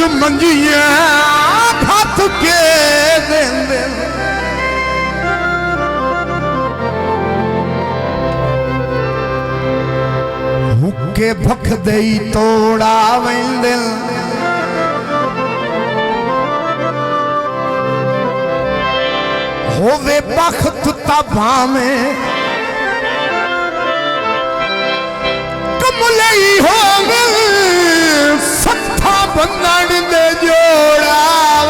मंजिया खत के देंदे हुक्के भख दई तोड़ा वेंदे होवे बख्त तबा में कमले होवे सत्था बंधन दे जोड़ा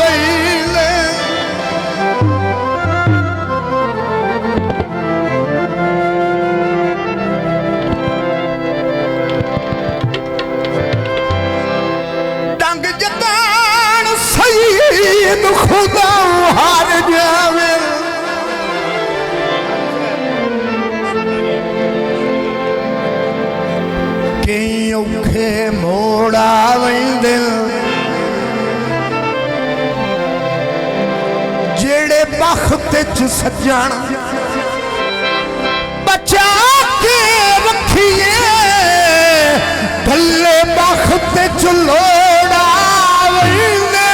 वेले डंग जदान सईद खुदा हार जावे औखे मोड़ा वेंदे जेड़े बख्त च सजन बचा के रखिए भले बख्त च लोड़ा वेंदे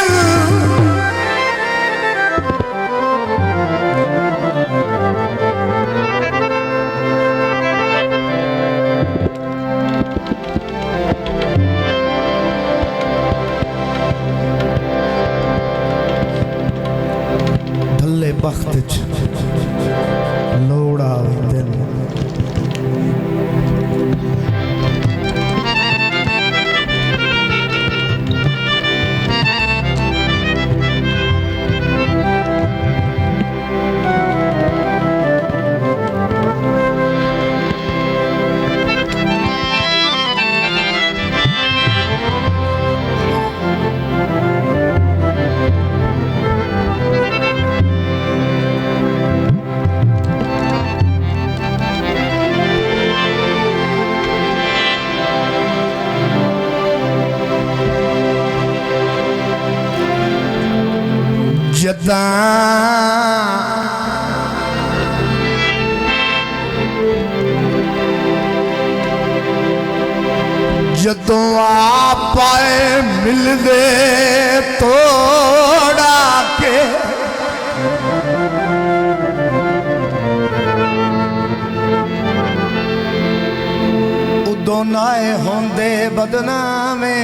बख्त लोड़ा दिन जदा जदों आप पाए मिलदे तोड़ा के उदों नाए होंदे बदनामे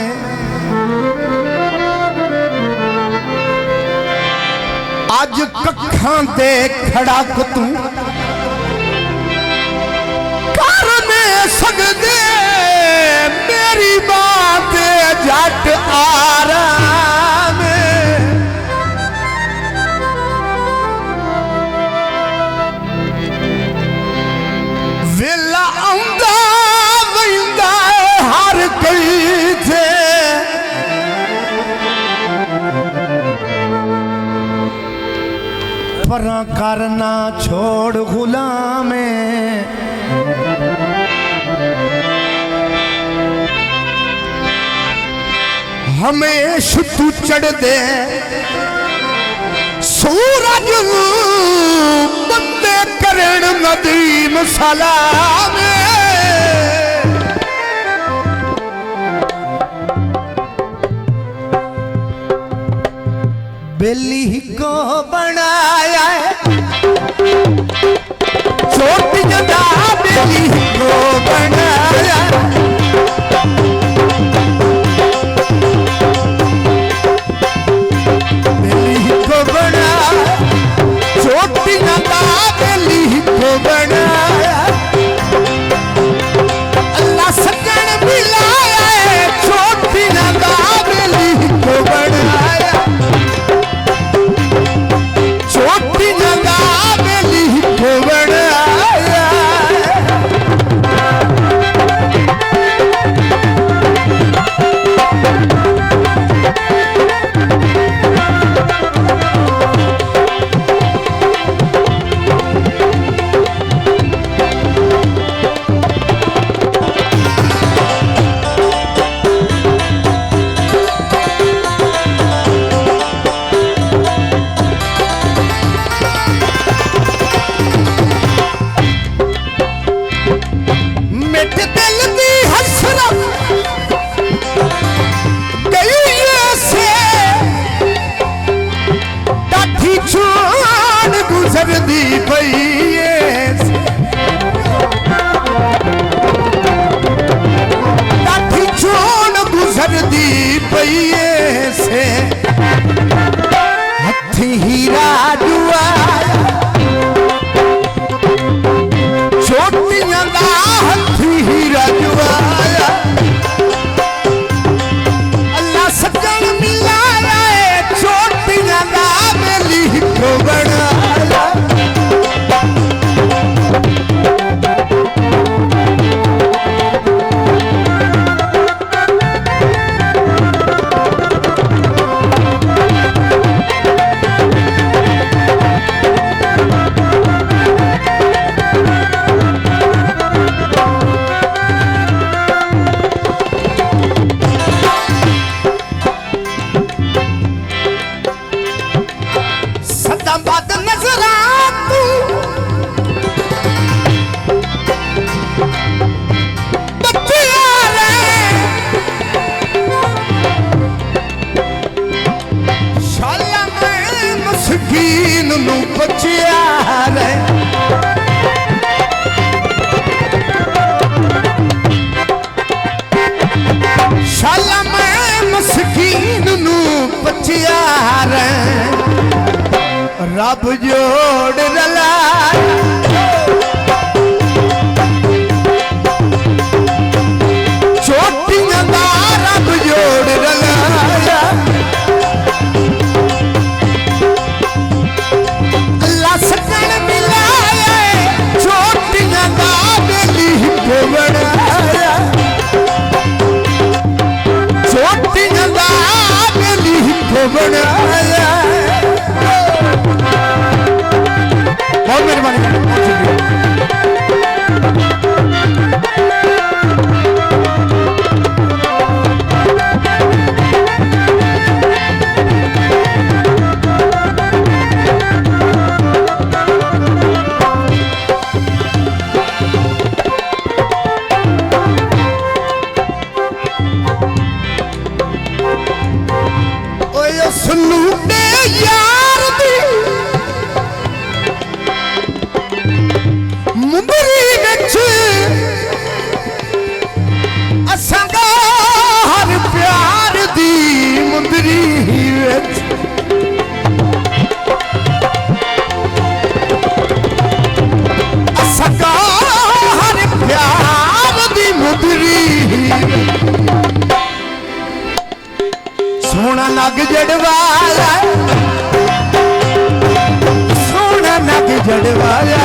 अज कखां दे खड़क तू कर नहीं सकदे मेरी बात जट आराम वेला आंदा वैंदा हर कोई थे परा करना छोड़ गुलामे हमेश तू चढ़ दे सूरज बंदे करण नदीम सलाम बेली को बनाया छोटी जदा बेली को बनाया बेली को बनाया छोटी जदा बेली को बनाया अल्लाह सजन मिलाया छोटी जदा बेली को बनाया दिल दी हसरत गई ऐसे रब जोड़ रलाया चोटियां दा रब जोड़ रलाया अल्लाह सजन मिलाया चोटियां दा बेली को बनाया चोटियां दा बेली को बनाया बहुत मेहरबानी सलूटे यार दी मुंबरी विच असांदा हर प्यार दी मुंबरी विच असांदा हर प्यार दी मुंबरी सोना नग जड़वाया सोना नग जड़वाया